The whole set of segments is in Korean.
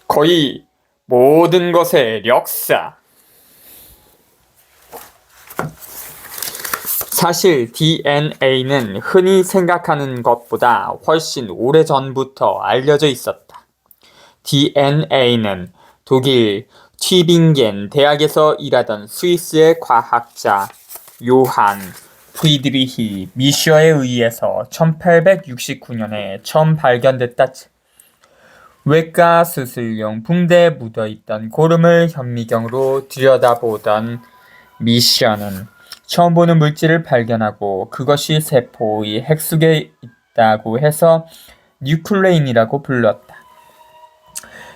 거의 모든 것의 역사. 사실 DNA는 흔히 생각하는 것보다 훨씬 오래전부터 알려져 있었다. DNA는 독일 튜빙겐 대학에서 일하던 스위스의 과학자 요한 프리드리히 미셔에 의해서 1869년에 처음 발견됐다. 외과 수술용 붕대에 묻어있던 고름을 현미경으로 들여다보던 미셔는 처음 보는 물질을 발견하고 그것이 세포의 핵속에 있다고 해서 뉴클레인이라고 불렀다.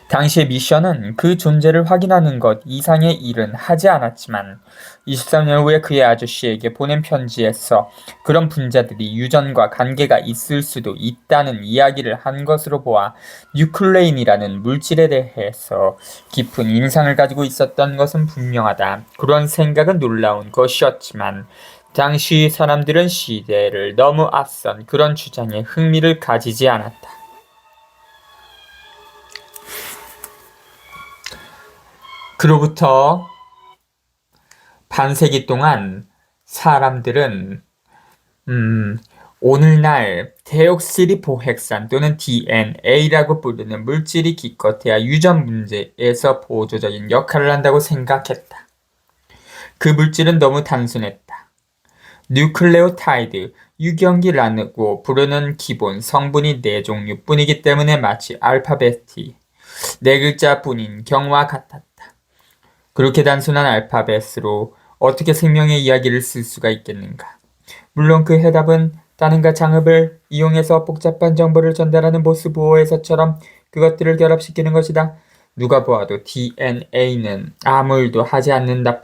당시의 미션은 그 존재를 확인하는 것 이상의 일은 하지 않았지만 23년 후에 그의 아저씨에게 보낸 편지에서 그런 분자들이 유전과 관계가 있을 수도 있다는 이야기를 한 것으로 보아 뉴클레인이라는 물질에 대해서 깊은 인상을 가지고 있었던 것은 분명하다. 그런 생각은 놀라운 것이었지만 당시 사람들은 시대를 너무 앞선 그런 주장에 흥미를 가지지 않았다. 그로부터 반세기 동안 사람들은 오늘날 데옥시리보핵산 또는 DNA라고 부르는 물질이 기껏해야 유전 문제에서 보조적인 역할을 한다고 생각했다. 그 물질은 너무 단순했다. 뉴클레오타이드, 유경기라고 부르는 기본 성분이 4종류뿐이기 때문에 마치 알파벳이 4글자뿐인 경우와 같았다. 그렇게 단순한 알파벳으로 어떻게 생명의 이야기를 쓸 수가 있겠는가? 물론 그 해답은 따님과 장읍을 이용해서 복잡한 정보를 전달하는 보스보호에서처럼 그것들을 결합시키는 것이다. 누가 보아도 DNA는 아무 일도 하지 않는다.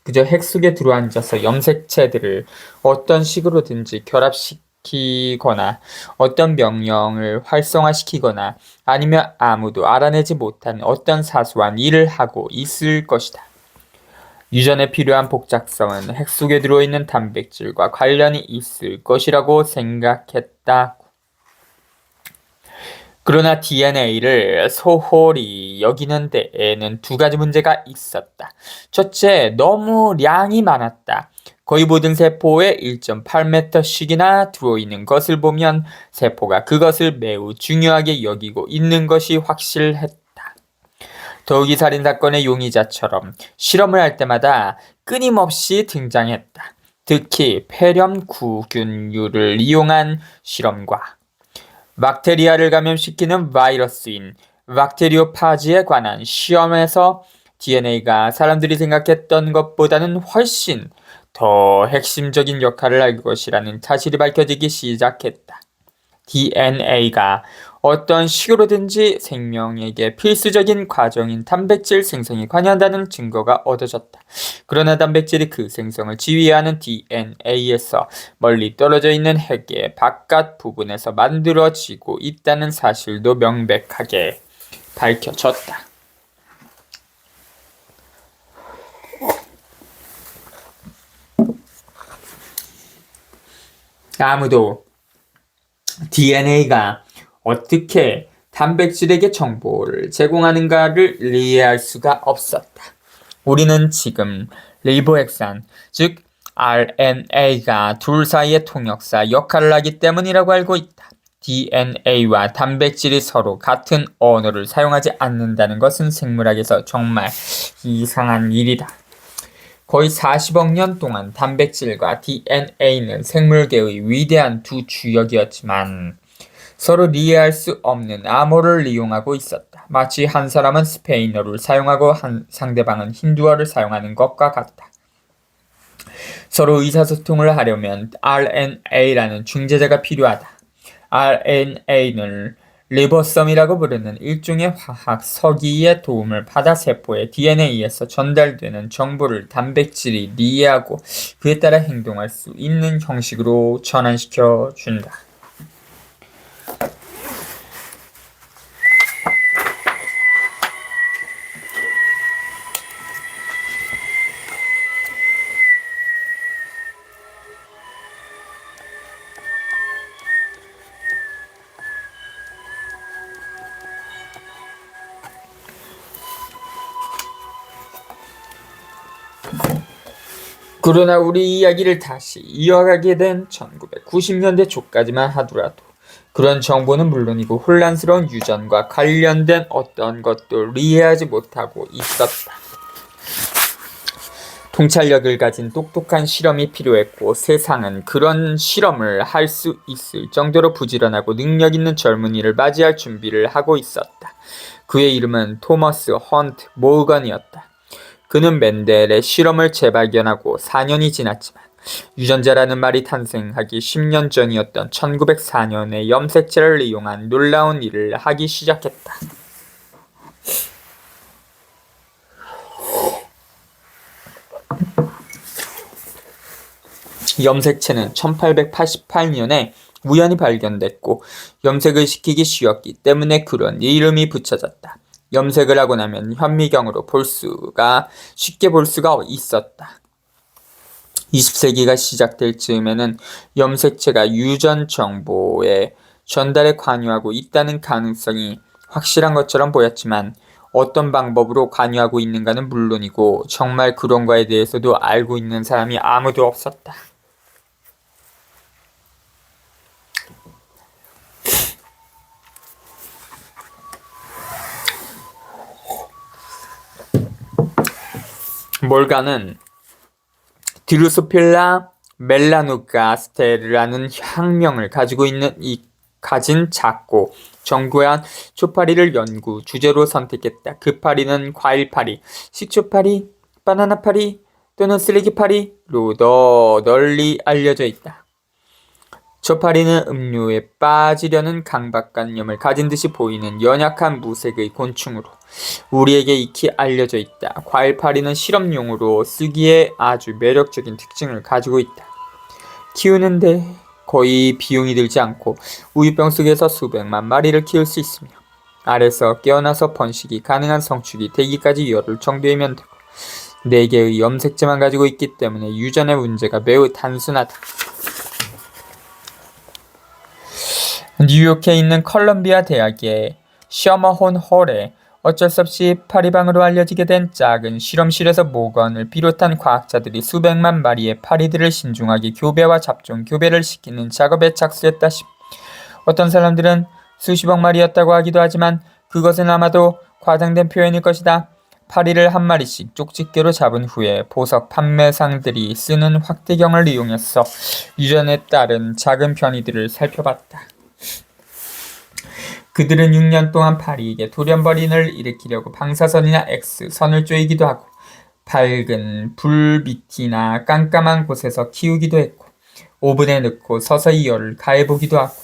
그저 핵 속에 들어앉아서 염색체들을 어떤 식으로든지 결합시키거나 어떤 명령을 활성화시키거나 아니면 아무도 알아내지 못한 어떤 사소한 일을 하고 있을 것이다. 유전에 필요한 복잡성은 핵 속에 들어있는 단백질과 관련이 있을 것이라고 생각했다. 그러나 DNA를 소홀히 여기는 데에는 2가지 문제가 있었다. 첫째, 너무 양이 많았다. 거의 모든 세포에 1.8m씩이나 들어있는 것을 보면 세포가 그것을 매우 중요하게 여기고 있는 것이 확실했다. 더욱이 살인사건의 용의자처럼 실험을 할 때마다 끊임없이 등장했다. 특히 폐렴구균류를 이용한 실험과 박테리아를 감염시키는 바이러스인 박테리오파지에 관한 시험에서 DNA가 사람들이 생각했던 것보다는 훨씬 더 핵심적인 역할을 할 것이라는 사실이 밝혀지기 시작했다. DNA가 어떤 식으로든지 생명에게 필수적인 과정인 단백질 생성에 관여한다는 증거가 얻어졌다. 그러나 단백질이 그 생성을 지휘하는 DNA에서 멀리 떨어져 있는 핵의 바깥 부분에서 만들어지고 있다는 사실도 명백하게 밝혀졌다. 아무도 DNA가 어떻게 단백질에게 정보를 제공하는가를 이해할 수가 없었다. 우리는 지금 리보핵산, 즉 RNA가 둘 사이의 통역사 역할을 하기 때문이라고 알고 있다. DNA와 단백질이 서로 같은 언어를 사용하지 않는다는 것은 생물학에서 정말 이상한 일이다. 거의 40억 년 동안 단백질과 DNA는 생물계의 위대한 2 주역이었지만 서로 이해할 수 없는 암호를 이용하고 있었다. 마치 한 사람은 스페인어를 사용하고 상대방은 힌두어를 사용하는 것과 같다. 서로 의사소통을 하려면 RNA라는 중재자가 필요하다. RNA는 리보섬이라고 부르는 일종의 화학 서기의 도움을 받아 세포의 DNA에서 전달되는 정보를 단백질이 이해하고 그에 따라 행동할 수 있는 형식으로 전환시켜 준다. 그러나 우리 이야기를 다시 이어가게 된 1990년대 초까지만 하더라도 그런 정보는 물론이고 혼란스러운 유전과 관련된 어떤 것도 이해하지 못하고 있었다. 통찰력을 가진 똑똑한 실험이 필요했고 세상은 그런 실험을 할 수 있을 정도로 부지런하고 능력 있는 젊은이를 맞이할 준비를 하고 있었다. 그의 이름은 토머스 헌트 모건이었다. 그는 멘델의 실험을 재발견하고 4년이 지났지만 유전자라는 말이 탄생하기 10년 전이었던 1904년에 염색체를 이용한 놀라운 일을 하기 시작했다. 염색체는 1888년에 우연히 발견됐고 염색을 시키기 쉬웠기 때문에 그런 이름이 붙여졌다. 염색을 하고 나면 현미경으로 쉽게 볼 수가 있었다. 20세기가 시작될 즈음에는 염색체가 유전 정보의 전달에 관여하고 있다는 가능성이 확실한 것처럼 보였지만 어떤 방법으로 관여하고 있는가는 물론이고 정말 그런가에 대해서도 알고 있는 사람이 아무도 없었다. 몰간은 드루소필라 멜라노가스테르라는 학명을 가진 작고 정교한 초파리를 연구 주제로 선택했다. 그 파리는 과일파리, 식초파리, 바나나파리 또는 쓰레기파리로 더 널리 알려져 있다. 초파리는 음료에 빠지려는 강박관념을 가진 듯이 보이는 연약한 무색의 곤충으로 우리에게 익히 알려져 있다. 과일파리는 실험용으로 쓰기에 아주 매력적인 특징을 가지고 있다. 키우는데 거의 비용이 들지 않고 우유병 속에서 수백만 마리를 키울 수 있으며 알에서 깨어나서 번식이 가능한 성축이 되기까지 열흘 정도이면 되고 4개의 염색체만 가지고 있기 때문에 유전의 문제가 매우 단순하다. 뉴욕에 있는 컬럼비아 대학의 셔머혼 홀에 어쩔 수 없이 파리방으로 알려지게 된 작은 실험실에서 모건을 비롯한 과학자들이 수백만 마리의 파리들을 신중하게 교배와 잡종 교배를 시키는 작업에 착수했다. 어떤 사람들은 수십억 마리였다고 하기도 하지만 그것은 아마도 과장된 표현일 것이다. 파리를 한 마리씩 쪽집게로 잡은 후에 보석 판매상들이 쓰는 확대경을 이용해서 유전에 따른 작은 변이들을 살펴봤다. 그들은 6년 동안 파리에게 돌연변이를 일으키려고 방사선이나 X선을 쪼이기도 하고 밝은 불 밑이나 깜깜한 곳에서 키우기도 했고 오븐에 넣고 서서히 열을 가해보기도 하고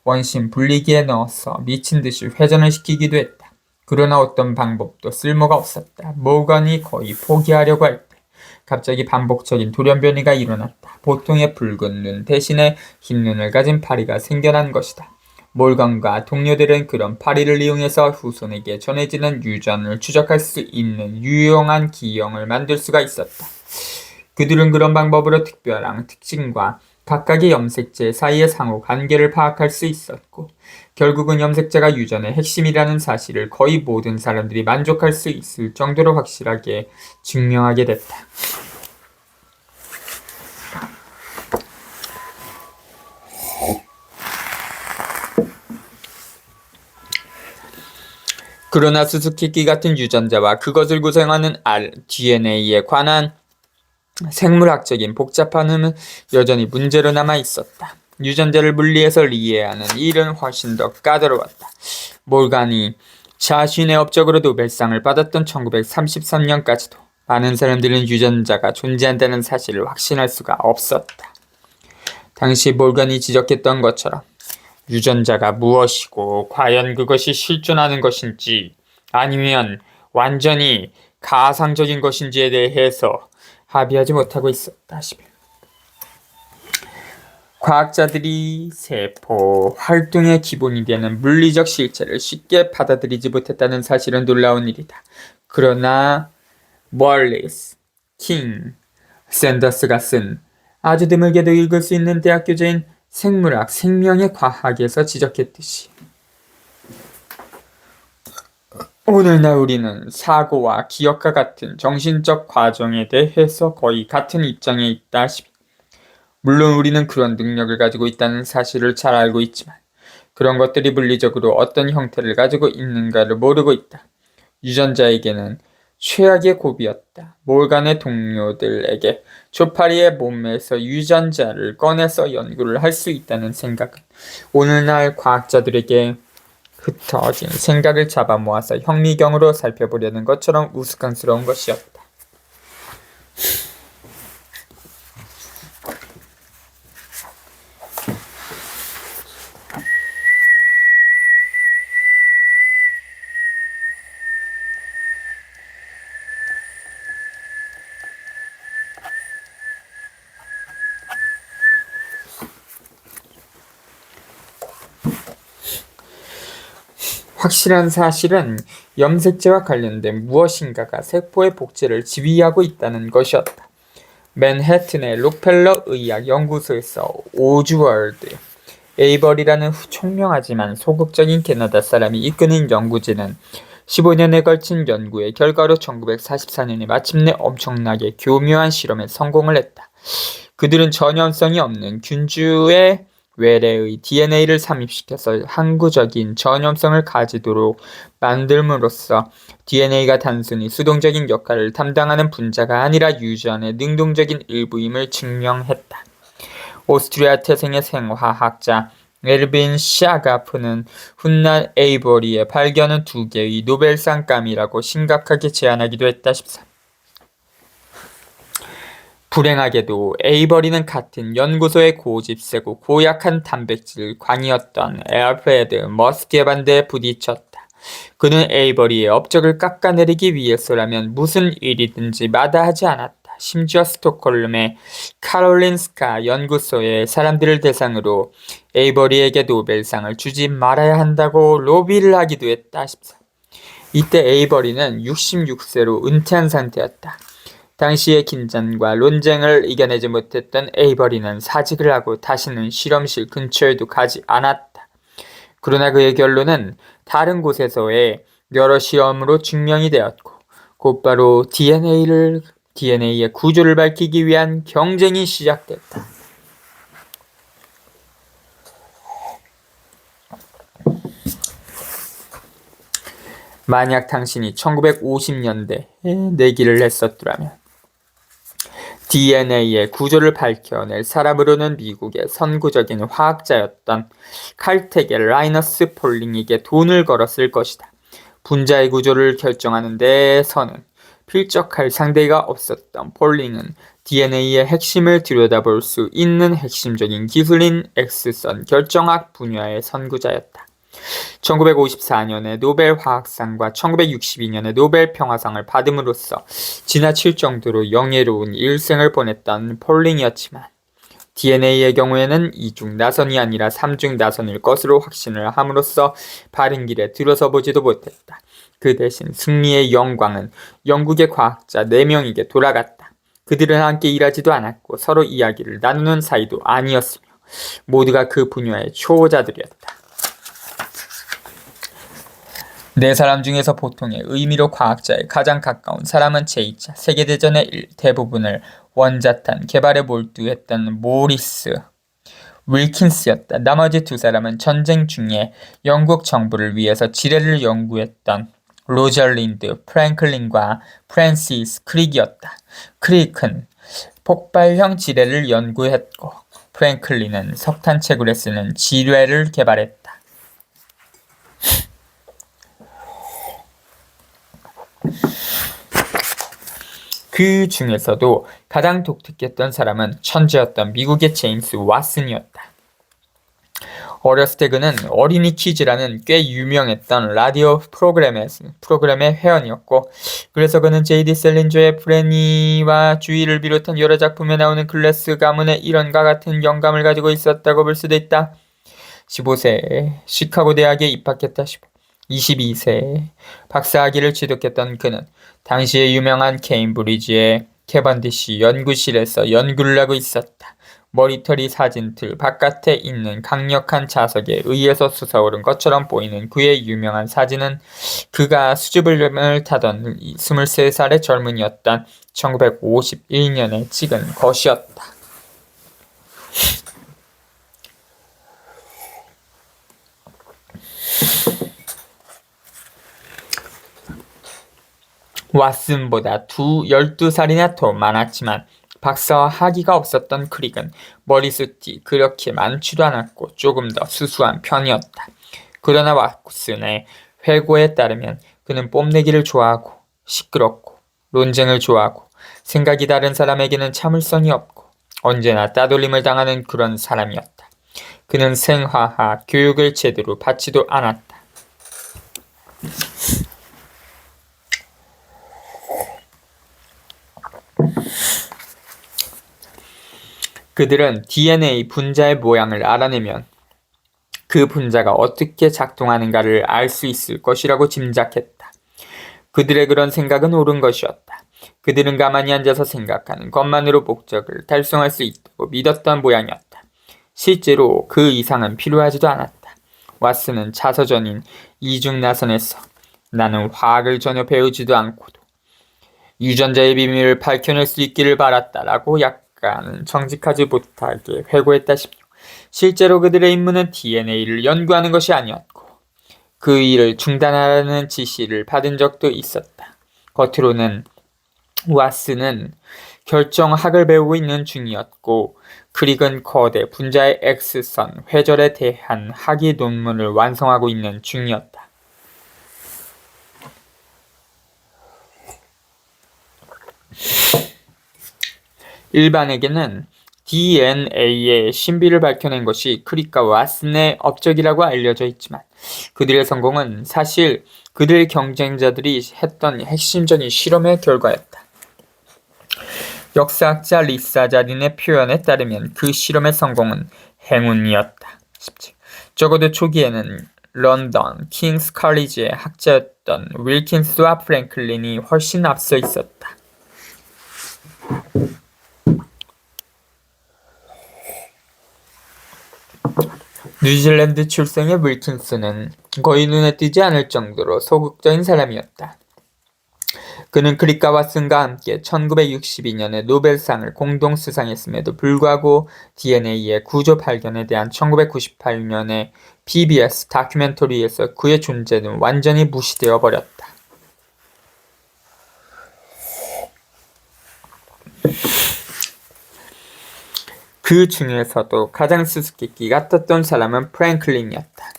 원심 분리기에 넣어서 미친 듯이 회전을 시키기도 했다. 그러나 어떤 방법도 쓸모가 없었다. 모건이 거의 포기하려고 할 때 갑자기 반복적인 돌연변이가 일어났다. 보통의 붉은 눈 대신에 흰 눈을 가진 파리가 생겨난 것이다. 몰건과 동료들은 그런 파리를 이용해서 후손에게 전해지는 유전을 추적할 수 있는 유용한 기형을 만들 수가 있었다. 그들은 그런 방법으로 특별한 특징과 각각의 염색체 사이의 상호 관계를 파악할 수 있었고 결국은 염색체가 유전의 핵심이라는 사실을 거의 모든 사람들이 만족할 수 있을 정도로 확실하게 증명하게 됐다. 그러나 수수께끼 같은 유전자와 그것을 구성하는 DNA에 관한 생물학적인 복잡함은 여전히 문제로 남아 있었다. 유전자를 분리해서 이해하는 일은 훨씬 더 까다로웠다. 몰간이 자신의 업적으로 노벨상을 받았던 1933년까지도 많은 사람들은 유전자가 존재한다는 사실을 확신할 수가 없었다. 당시 몰간이 지적했던 것처럼 유전자가 무엇이고 과연 그것이 실존하는 것인지 아니면 완전히 가상적인 것인지에 대해서 합의하지 못하고 있었다. 과학자들이 세포 활동의 기본이 되는 물리적 실체를 쉽게 받아들이지 못했다는 사실은 놀라운 일이다. 그러나 월리스, 킹, 샌더스가 쓴 아주 드물게도 읽을 수 있는 대학 교재인 생물학, 생명의 과학에서 지적했듯이 오늘날 우리는 사고와 기억과 같은 정신적 과정에 대해서 거의 같은 입장에 있다시피, 물론 우리는 그런 능력을 가지고 있다는 사실을 잘 알고 있지만 그런 것들이 물리적으로 어떤 형태를 가지고 있는가를 모르고 있다. 유전자에게는 최악의 고비였다. 몰간의 동료들에게 조파리의 몸에서 유전자를 꺼내서 연구를 할 수 있다는 생각은 오늘날 과학자들에게 흩어진 생각을 잡아 모아서 현미경으로 살펴보려는 것처럼 우스꽝스러운 것이었다. 확실한 사실은 염색제와 관련된 무엇인가가 세포의 복제를 지휘하고 있다는 것이었다. 맨해튼의 록펠러 의학 연구소에서 오즈월드 에이버리라는 총명하지만 소극적인 캐나다 사람이 이끄는 연구진은 15년에 걸친 연구의 결과로 1944년에 마침내 엄청나게 교묘한 실험에 성공을 했다. 그들은 전염성이 없는 균주의 외래의 DNA를 삽입시켜서 항구적인 전염성을 가지도록 만들므로써 DNA가 단순히 수동적인 역할을 담당하는 분자가 아니라 유전의 능동적인 일부임을 증명했다. 오스트리아 태생의 생화학자 에르빈 샤가프는 훗날 에이버리의 발견은 2개의 노벨상감이라고 심각하게 제안하기도 했다 싶사. 불행하게도 에이버리는 같은 연구소의 고집세고 고약한 단백질 광이었던 알프레드 머스케반대에 부딪혔다. 그는 에이버리의 업적을 깎아내리기 위해서라면 무슨 일이든지 마다하지 않았다. 심지어 스톡홀름의 카롤린스카 연구소의 사람들을 대상으로 에이버리에게 노벨상을 주지 말아야 한다고 로비를 하기도 했다 싶사. 이때 에이버리는 66세로 은퇴한 상태였다. 당시의 긴장과 논쟁을 이겨내지 못했던 에이버리는 사직을 하고 다시는 실험실 근처에도 가지 않았다. 그러나 그의 결론은 다른 곳에서의 여러 실험으로 증명이 되었고 곧바로 DNA의 구조를 밝히기 위한 경쟁이 시작됐다. 만약 당신이 1950년대에 내기를 했었더라면 DNA의 구조를 밝혀낼 사람으로는 미국의 선구적인 화학자였던 칼텍의 라이너스 폴링에게 돈을 걸었을 것이다. 분자의 구조를 결정하는 데서는 필적할 상대가 없었던 폴링은 DNA의 핵심을 들여다볼 수 있는 핵심적인 기술인 X선 결정학 분야의 선구자였다. 1954년에 노벨 화학상과 1962년에 노벨 평화상을 받음으로써 지나칠 정도로 영예로운 일생을 보냈던 폴링이었지만 DNA의 경우에는 2중 나선이 아니라 3중 나선일 것으로 확신을 함으로써 바른 길에 들어서 보지도 못했다. 그 대신 승리의 영광은 영국의 과학자 4명에게 돌아갔다. 그들은 함께 일하지도 않았고 서로 이야기를 나누는 사이도 아니었으며 모두가 그 분야의 초보자들이었다. 4사람 중에서 보통의 의미로 과학자에 가장 가까운 사람은 제2차 세계대전의 대부분을 원자탄 개발에 몰두했던 모리스 윌킨스였다. 나머지 2사람은 전쟁 중에 영국 정부를 위해서 지뢰를 연구했던 로저린드 프랭클린과 프랜시스 크릭이었다. 크릭은 폭발형 지뢰를 연구했고 프랭클린은 석탄채굴에 쓰는 지뢰를 개발했다. 그 중에서도 가장 독특했던 사람은 천재였던 미국의 제임스 왓슨이었다. 어렸을 때 그는 어린이 퀴즈라는 꽤 유명했던 라디오 프로그램의 회원이었고 그래서 그는 J.D. 셀린저의 프레니와 주의를 비롯한 여러 작품에 나오는 클래스 가문의 일원과 같은 영감을 가지고 있었다고 볼 수도 있다. 15세에 시카고 대학에 입학했다. 22세에 박사학위를 취득했던 그는 당시에 유명한 케임브리지의 캐번디시 연구실에서 연구를 하고 있었다. 머리털이 사진틀 바깥에 있는 강력한 자석에 의해서 솟아오른 것처럼 보이는 그의 유명한 사진은 그가 수줍음을 타던 23살의 젊은이였던 1951년에 찍은 것이었다. 왓슨보다 12살이나 더 많았지만 박사와 학위가 없었던 크릭은 머리숱이 그렇게 많지도 않았고 조금 더 수수한 편이었다. 그러나 왓슨의 회고에 따르면 그는 뽐내기를 좋아하고 시끄럽고 논쟁을 좋아하고 생각이 다른 사람에게는 참을성이 없고 언제나 따돌림을 당하는 그런 사람이었다. 그는 생화학 교육을 제대로 받지도 않았다. 그들은 DNA 분자의 모양을 알아내면 그 분자가 어떻게 작동하는가를 알 수 있을 것이라고 짐작했다. 그들의 그런 생각은 옳은 것이었다. 그들은 가만히 앉아서 생각하는 것만으로 목적을 달성할 수 있다고 믿었던 모양이었다. 실제로 그 이상은 필요하지도 않았다. 왓슨은 자서전인 이중나선에서 나는 화학을 전혀 배우지도 않고도 유전자의 비밀을 밝혀낼 수 있기를 바랐다라고 약간은 정직하지 못하게 회고했다 싶죠. 실제로 그들의 임무는 DNA를 연구하는 것이 아니었고 그 일을 중단하라는 지시를 받은 적도 있었다. 겉으로는 왓슨은 결정학을 배우고 있는 중이었고 크릭은 거대 분자의 X선 회절에 대한 학위 논문을 완성하고 있는 중이었다. 일반에게는 DNA의 신비를 밝혀낸 것이 크릭과 왓슨의 업적이라고 알려져 있지만 그들의 성공은 사실 그들의 경쟁자들이 했던 핵심적인 실험의 결과였다. 역사학자 리사 자딘의 표현에 따르면 그 실험의 성공은 행운이었다. 적어도 초기에는 런던 킹스 칼리지의 학자였던 윌킨스와 프랭클린이 훨씬 앞서 있었다. 뉴질랜드 출생의 윌킨스는 거의 눈에 띄지 않을 정도로 소극적인 사람이었다. 그는 크릭과 왓슨과 함께 1962년에 노벨상을 공동 수상했음에도 불구하고 DNA의 구조 발견에 대한 1998년의 PBS 다큐멘터리에서 그의 존재는 완전히 무시되어 버렸다. 그 중에서도 가장 수수께끼가 떴던 사람은 프랭클린이었다.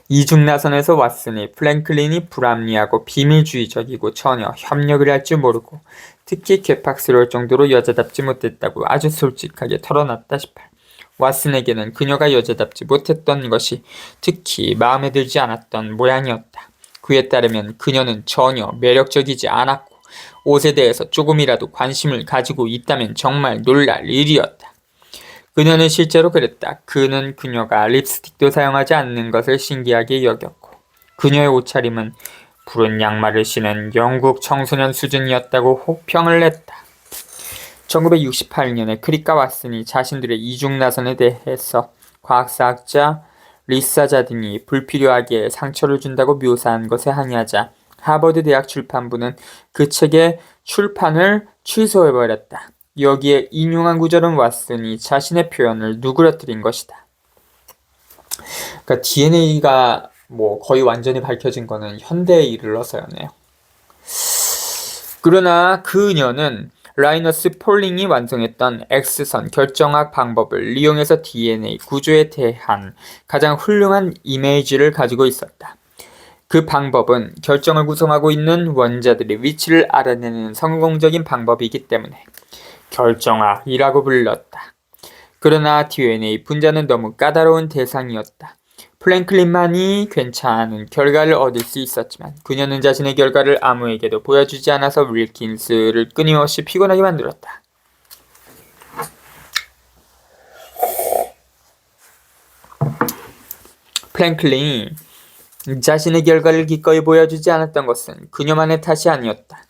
이중나선에서 왓슨이 프랭클린이 불합리하고 비밀주의적이고 전혀 협력을 할 줄 모르고 특히 괴팍스러울 정도로 여자답지 못했다고 아주 솔직하게 털어놨다시피 왓슨에게는 그녀가 여자답지 못했던 것이 특히 마음에 들지 않았던 모양이었다. 그에 따르면 그녀는 전혀 매력적이지 않았고 옷에 대해서 조금이라도 관심을 가지고 있다면 정말 놀랄 일이었다. 그녀는 실제로 그랬다. 그는 그녀가 립스틱도 사용하지 않는 것을 신기하게 여겼고 그녀의 옷차림은 푸른 양말을 신은 영국 청소년 수준이었다고 혹평을 냈다. 1968년에 크릭과 왓슨이 자신들의 이중나선에 대해서 과학사학자 리사 자딘이 불필요하게 상처를 준다고 묘사한 것에 항의하자 하버드 대학 출판부는 그 책의 출판을 취소해버렸다. 여기에 인용한 구절은 왓슨이 자신의 표현을 누그러뜨린 것이다. 그러니까 DNA가 거의 완전히 밝혀진 거는 현대에 이르러서였네요. 그러나 그녀는 라이너스 폴링이 완성했던 X선 결정학 방법을 이용해서 DNA 구조에 대한 가장 훌륭한 이미지를 가지고 있었다. 그 방법은 결정을 구성하고 있는 원자들의 위치를 알아내는 성공적인 방법이기 때문에 결정학이라고 불렀다. 그러나 DNA 분자는 너무 까다로운 대상이었다. 프랭클린만이 괜찮은 결과를 얻을 수 있었지만 그녀는 자신의 결과를 아무에게도 보여주지 않아서 윌킨스를 끊임없이 피곤하게 만들었다. 프랭클린이 자신의 결과를 기꺼이 보여주지 않았던 것은 그녀만의 탓이 아니었다.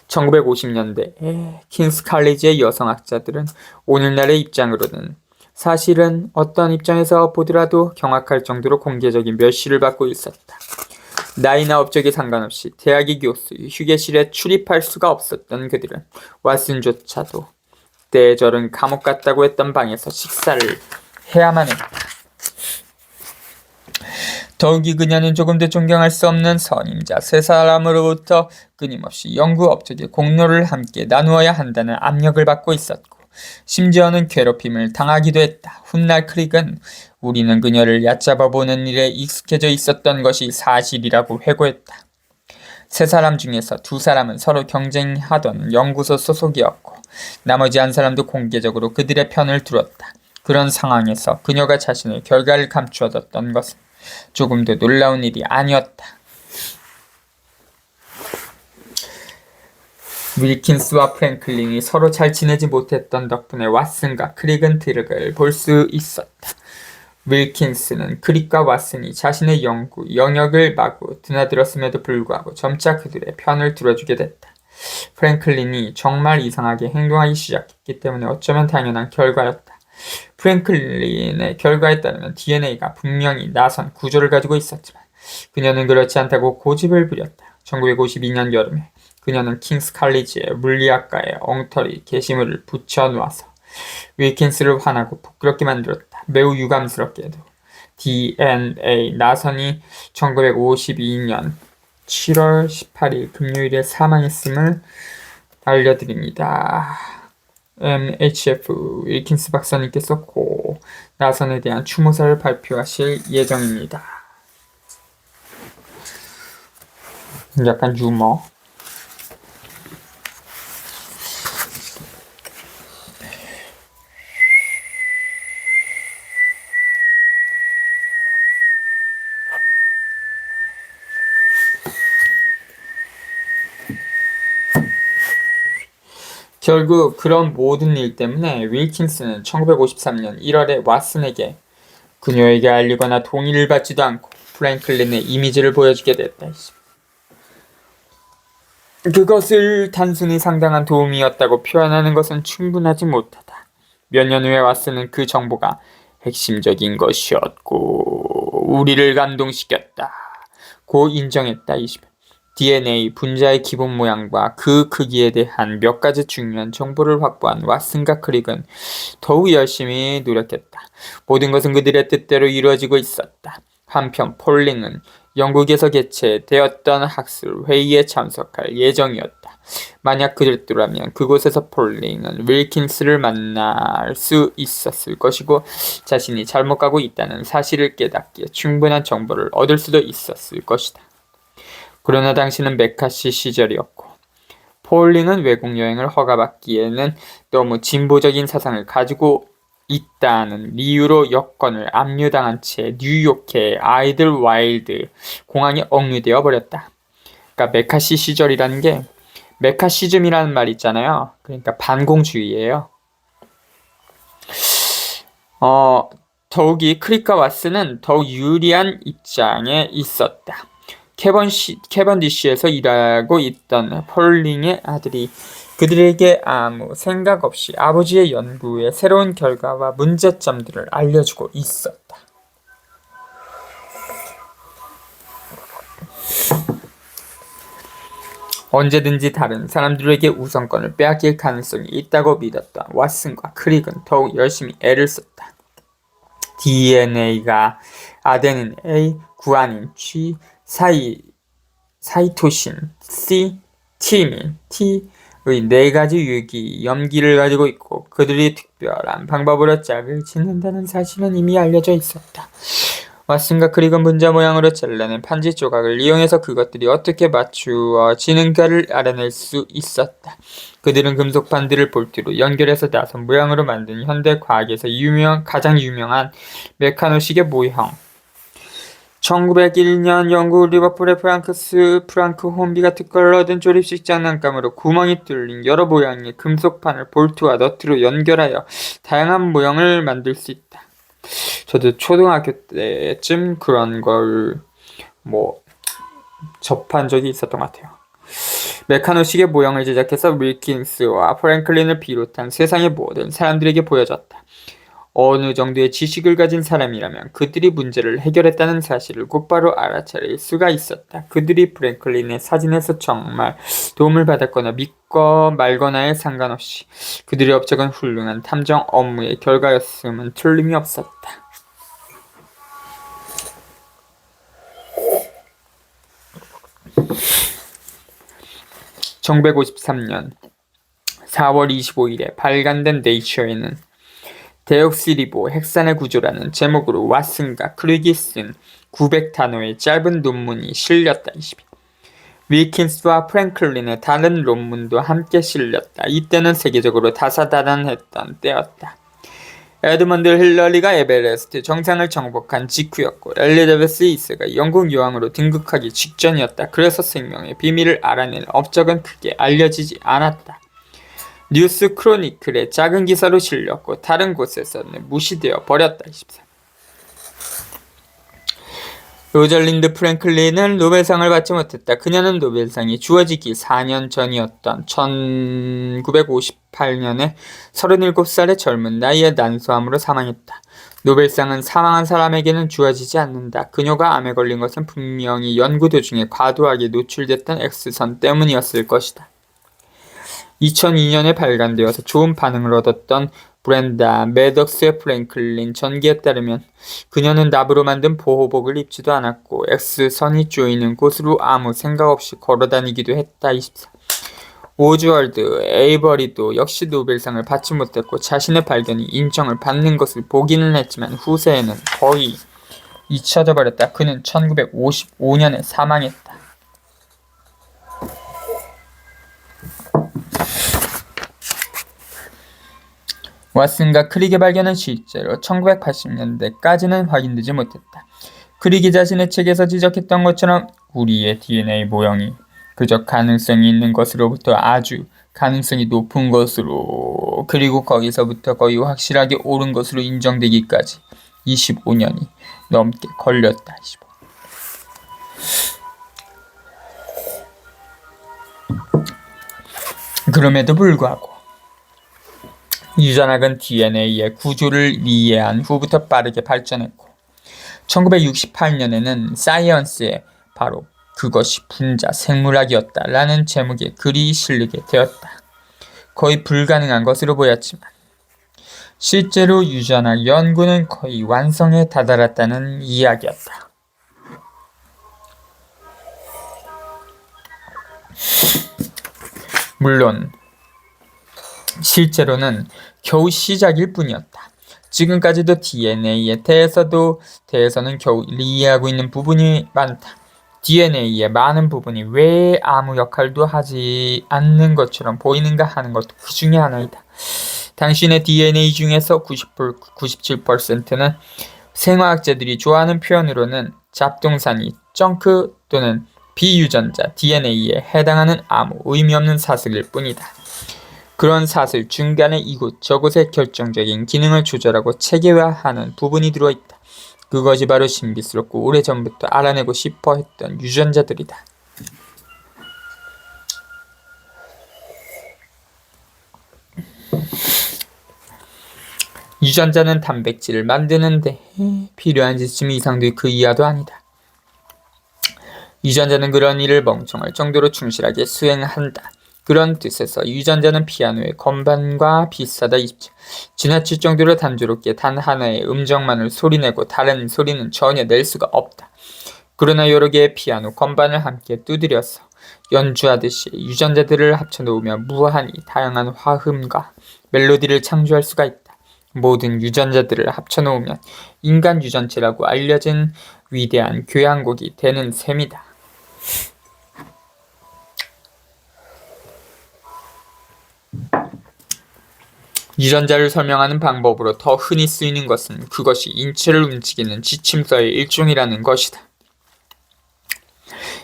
1950년대 킹스 칼리지의 여성학자들은 오늘날의 입장으로는 사실은 어떤 입장에서 보더라도 경악할 정도로 공개적인 멸시를 받고 있었다. 나이나 업적에 상관없이 대학의 교수, 휴게실에 출입할 수가 없었던 그들은 왓슨조차도 때저런 감옥 같다고 했던 방에서 식사를 해야만 했다. 더욱이 그녀는 조금도 존경할 수 없는 선임자 세 사람으로부터 끊임없이 연구 업적의 공로를 함께 나누어야 한다는 압력을 받고 있었고 심지어는 괴롭힘을 당하기도 했다. 훗날 크릭은 우리는 그녀를 얕잡아 보는 일에 익숙해져 있었던 것이 사실이라고 회고했다. 세 사람 중에서 두 사람은 서로 경쟁하던 연구소 소속이었고 나머지 한 사람도 공개적으로 그들의 편을 들었다. 그런 상황에서 그녀가 자신의 결과를 감추어뒀던 것은 조금도 놀라운 일이 아니었다. 윌킨스와 프랭클린이 서로 잘 지내지 못했던 덕분에 왓슨과 크릭은 트릭을 볼 수 있었다. 윌킨스는 크릭과 왓슨이 자신의 연구 영역을 마구 드나들었음에도 불구하고 점차 그들의 편을 들어주게 됐다. 프랭클린이 정말 이상하게 행동하기 시작했기 때문에 어쩌면 당연한 결과였다. 프랭클린의 결과에 따르면 DNA가 분명히 나선 구조를 가지고 있었지만 그녀는 그렇지 않다고 고집을 부렸다. 1952년 여름에 그녀는 킹스 칼리지의 물리학과에 엉터리 게시물을 붙여놓아서 윌킨스를 화나고 부끄럽게 만들었다. 매우 유감스럽게도 DNA 나선이 1952년 7월 18일 금요일에 사망했음을 알려드립니다. MHF 윌킨스 박사님께서 고 나선에 대한 추모사를 발표하실 예정입니다. 약간 유머. 결국 그런 모든 일 때문에 윌킨스는 1953년 1월에 왓슨에게 그녀에게 알리거나 동의를 받지도 않고 프랭클린의 이미지를 보여주게 됐다. 그것을 단순히 상당한 도움이었다고 표현하는 것은 충분하지 못하다. 몇 년 후에 왓슨은 그 정보가 핵심적인 것이었고 우리를 감동시켰다 고 인정했다. DNA 분자의 기본 모양과 그 크기에 대한 몇 가지 중요한 정보를 확보한 왓슨과 크릭은 더욱 열심히 노력했다. 모든 것은 그들의 뜻대로 이루어지고 있었다. 한편 폴링은 영국에서 개최되었던 학술 회의에 참석할 예정이었다. 만약 그랬더라면 그곳에서 폴링은 윌킨스를 만날 수 있었을 것이고 자신이 잘못 가고 있다는 사실을 깨닫기에 충분한 정보를 얻을 수도 있었을 것이다. 그러나 당시는 메카시 시절이었고 폴링은 외국 여행을 허가받기에는 너무 진보적인 사상을 가지고 있다는 이유로 여권을 압류당한 채 뉴욕의 아이들와일드 공항에 억류되어 버렸다. 그러니까 메카시 시절이라는 게 메카시즘이라는 말 있잖아요. 그러니까 반공주의예요. 더욱이 크릭과 왓슨은 더욱 유리한 입장에 있었다. 캐번디시에서 일하고 있던 폴링의 아들이 그들에게 아무 생각 없이 아버지의 연구의 새로운 결과와 문제점들을 알려주고 있었다. 언제든지 다른 사람들에게 우선권을 빼앗길 가능성이 있다고 믿었던 왓슨과 크릭은 더욱 열심히 애를 썼다. DNA가 아데닌 A, 구아닌 G, 사이토신 C, 티민 T의 네 가지 유기 염기를 가지고 있고 그들이 특별한 방법으로 짝을 짓는다는 사실은 이미 알려져 있었다. 왓슨과 크릭은 분자 모양으로 잘라낸 판지 조각을 이용해서 그것들이 어떻게 맞추어지는가를 알아낼 수 있었다. 그들은 금속판들을 볼트로 연결해서 나선 모양으로 만든 현대 과학에서 가장 유명한 메카노식의 모형 1901년 영국 리버풀의 프랑크 혼비가 특허를 얻은 조립식 장난감으로 구멍이 뚫린 여러 모양의 금속판을 볼트와 너트로 연결하여 다양한 모형을 만들 수 있다. 저도 초등학교 때쯤 그런 걸 접한 적이 있었던 것 같아요. 메카노식의 모형을 제작해서 윌킨스와 프랭클린을 비롯한 세상의 모든 사람들에게 보여줬다. 어느 정도의 지식을 가진 사람이라면 그들이 문제를 해결했다는 사실을 곧바로 알아차릴 수가 있었다. 그들이 프랭클린의 사진에서 정말 도움을 받았거나 믿거 말거나에 상관없이 그들의 업적은 훌륭한 탐정 업무의 결과였음은 틀림이 없었다. 1953년 4월 25일에 발간된 네이처에는 데옥시리보 핵산의 구조라는 제목으로 왓슨과 크릭이 쓴 900단어의 짧은 논문이 실렸다. 윌킨스와 프랭클린의 다른 논문도 함께 실렸다. 이때는 세계적으로 다사다난했던 때였다. 에드먼드 힐러리가 에베레스트 정상을 정복한 직후였고 엘리자베스 2세가 영국 여왕으로 등극하기 직전이었다. 그래서 생명의 비밀을 알아낼 업적은 크게 알려지지 않았다. 뉴스 크로니클에 작은 기사로 실렸고 다른 곳에서는 무시되어 버렸다. 24. 로잘린드 프랭클린은 노벨상을 받지 못했다. 그녀는 노벨상이 주어지기 4년 전이었던 1958년에 37살의 젊은 나이에 난소암으로 사망했다. 노벨상은 사망한 사람에게는 주어지지 않는다. 그녀가 암에 걸린 것은 분명히 연구 도중에 과도하게 노출됐던 X선 때문이었을 것이다. 2002년에 발간되어서 좋은 반응을 얻었던 브렌다 매덕스의 프랭클린 전기에 따르면 그녀는 납으로 만든 보호복을 입지도 않았고 X선이 쪼이는 곳으로 아무 생각 없이 걸어다니기도 했다. 24. 오즈월드 에이버리도 역시 노벨상을 받지 못했고 자신의 발견이 인정을 받는 것을 보기는 했지만 후세에는 거의 잊혀져 버렸다. 그는 1955년에 사망했다. 왓슨과 크릭의 발견은 실제로 1980년대까지는 확인되지 못했다. 크릭이 자신의 책에서 지적했던 것처럼 우리의 DNA 모형이 그저 가능성이 있는 것으로부터 아주 가능성이 높은 것으로 그리고 거기서부터 거의 확실하게 옳은 것으로 인정되기까지 25년이 넘게 걸렸다. 25. 그럼에도 불구하고 유전학은 DNA의 구조를 이해한 후부터 빠르게 발전했고 1968년에는 사이언스에 바로 그것이 분자 생물학이었다 라는 제목의 글이 실리게 되었다. 거의 불가능한 것으로 보였지만 실제로 유전학 연구는 거의 완성에 다다랐다는 이야기였다. 물론 실제로는 겨우 시작일 뿐이었다. 지금까지도 DNA에 대해서는 겨우 이해하고 있는 부분이 많다. DNA의 많은 부분이 왜 아무 역할도 하지 않는 것처럼 보이는가 하는 것도 그 중에 하나이다. 당신의 DNA 중에서 97%는 생화학자들이 좋아하는 표현으로는 잡동사니, 쩡크 또는 비유전자 DNA에 해당하는 아무 의미 없는 사슬일 뿐이다. 그런 사슬 중간에 이곳 저곳의 결정적인 기능을 조절하고 체계화하는 부분이 들어있다. 그것이 바로 신비스럽고 오래전부터 알아내고 싶어 했던 유전자들이다. 유전자는 단백질을 만드는데 필요한 지침 이상도 그 이하도 아니다. 유전자는 그런 일을 멍청할 정도로 충실하게 수행한다. 그런 뜻에서 유전자는 피아노의 건반과 비슷하다. 지나칠 정도로 단조롭게 단 하나의 음정만을 소리내고 다른 소리는 전혀 낼 수가 없다. 그러나 여러 개의 피아노 건반을 함께 두드려서 연주하듯이 유전자들을 합쳐놓으면 무한히 다양한 화음과 멜로디를 창조할 수가 있다. 모든 유전자들을 합쳐놓으면 인간 유전체라고 알려진 위대한 교향곡이 되는 셈이다. 유전자를 설명하는 방법으로 더 흔히 쓰이는 것은 그것이 인체를 움직이는 지침서의 일종이라는 것이다.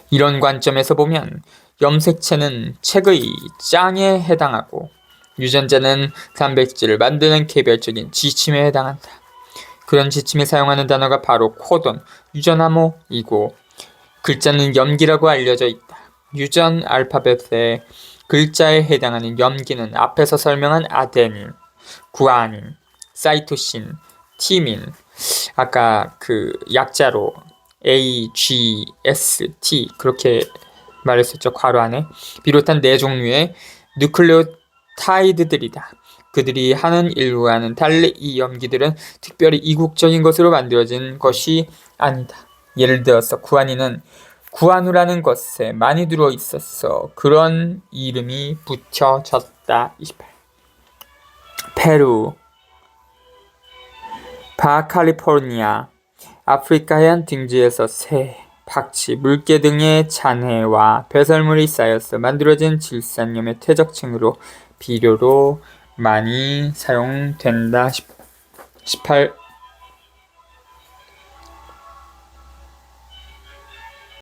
이런 관점에서 보면 염색체는 책의 짱에 해당하고 유전자는 단백질을 만드는 개별적인 지침에 해당한다. 그런 지침에 사용하는 단어가 바로 코돈, 유전암호이고 글자는 염기라고 알려져 있다. 유전 알파벳의 글자에 해당하는 염기는 앞에서 설명한 아데닌, 구아닌, 사이토신, 티민, 아까 그 약자로 AGST 그렇게 말했었죠. 괄호 안에 비롯한 네 종류의 누클레오타이드들이다. 그들이 하는 일과는 달리 이 염기들은 특별히 이국적인 것으로 만들어진 것이 아니다. 예를 들어서 구아닌은 구아누라는 것에 많이 들어 있어서 그런 이름이 붙여졌다. 28. 페루, 바칼리포르니아, 아프리카의 한 등지에서 새, 박쥐, 물개 등의 잔해와 배설물이 쌓여서 만들어진 질산염의 퇴적층으로 비료로 많이 사용된다. 18.